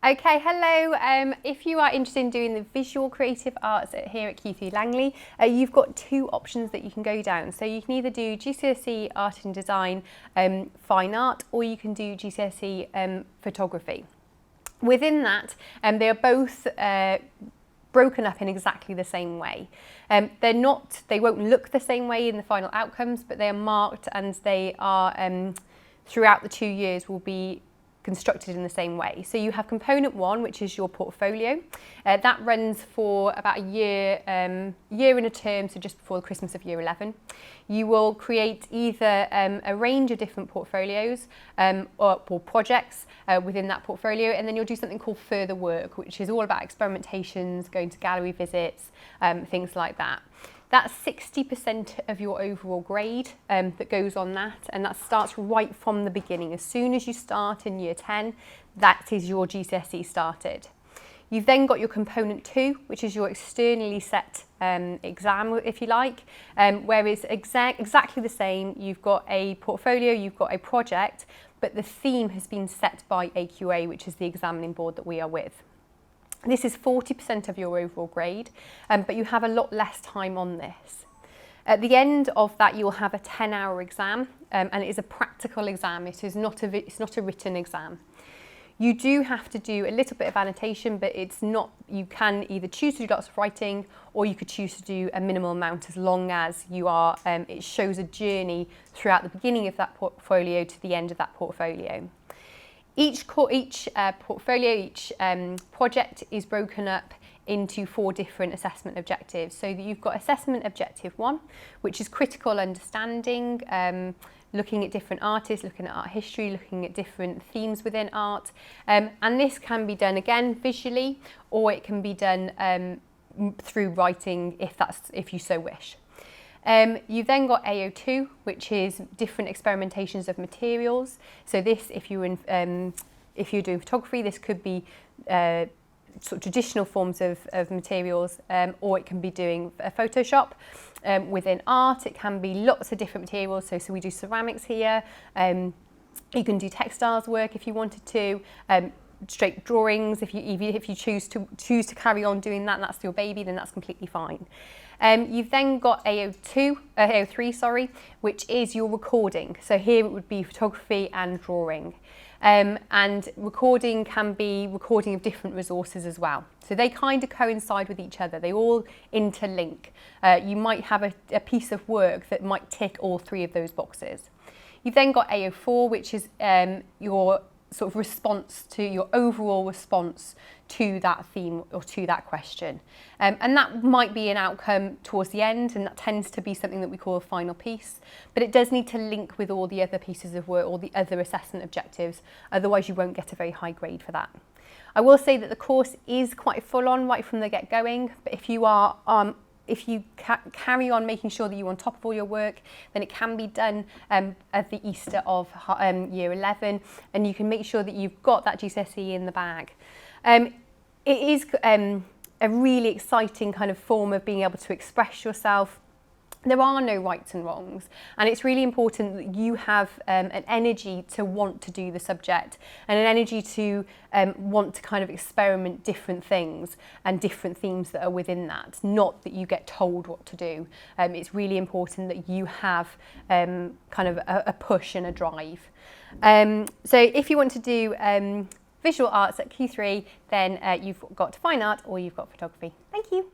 Okay, hello. If you are interested in doing the visual creative arts here at Q3 Langley, you've got two options that you can go down. So you can either do GCSE Art and Design, Fine Art, or you can do GCSE Photography. Within that, they are both broken up in exactly the same way. They won't look the same way in the final outcomes, but they are marked and they are, throughout the 2 years, will be constructed in the same way. So you have component one, which is your portfolio. That runs for about a year and a term, so just before the Christmas of year 11. You will create either a range of different portfolios or projects within that portfolio, and then you'll do something called further work, which is all about experimentations, going to gallery visits, things like that. That's 60% of your overall grade that goes on that, and that starts right from the beginning. As soon as you start in year 10, that is your GCSE started. You've then got your component 2, which is your externally set exam, if you like, where it's exactly the same. You've got a portfolio, you've got a project, but the theme has been set by AQA, which is the examining board that we are with. This is 40% of your overall grade, but you have a lot less time on this. At the end of that, you'll have a 10-hour exam, and it is a practical exam. It's not a written exam. You do have to do a little bit of annotation, but it's not. You can either choose to do lots of writing, or you could choose to do a minimal amount, as long as you are. It shows a journey throughout the beginning of that portfolio to the end of that portfolio. Each portfolio, each project is broken up into 4 different assessment objectives. So that you've got assessment objective 1, which is critical understanding, looking at different artists, looking at art history, looking at different themes within art. And this can be done again visually, or it can be done through writing if you so wish. You've then got AO2, which is different experimentations of materials. So this, if you're doing photography, this could be sort of traditional forms of materials, or it can be doing a Photoshop. Within art, it can be lots of different materials. So we do ceramics here. You can do textiles work if you wanted to. Straight drawings, if you choose to carry on doing that, and that's your baby, then that's completely fine. You've then got AO3, which is your recording. So here it would be photography and drawing. And recording can be recording of different resources as well. So they kind of coincide with each other. They all interlink. You might have a piece of work that might tick all 3 of those boxes. You've then got AO4, which is your sort of response to your overall response to that theme or to that question. And that might be an outcome towards the end, and that tends to be something that we call a final piece, but it does need to link with all the other pieces of work or the other assessment objectives, otherwise you won't get a very high grade for that. I will say that the course is quite full on right from the get going, but if you carry on making sure that you're on top of all your work, then it can be done at the Easter of year 11, and you can make sure that you've got that GCSE in the bag. It is a really exciting kind of form of being able to express yourself. There are no rights and wrongs, and it's really important that you have an energy to want to do the subject, and an energy to want to kind of experiment different things and different themes that are within that, not that you get told what to do. It's really important that you have kind of a push and a drive. So if you want to do visual arts at Q3, then you've got fine art or you've got photography. Thank you.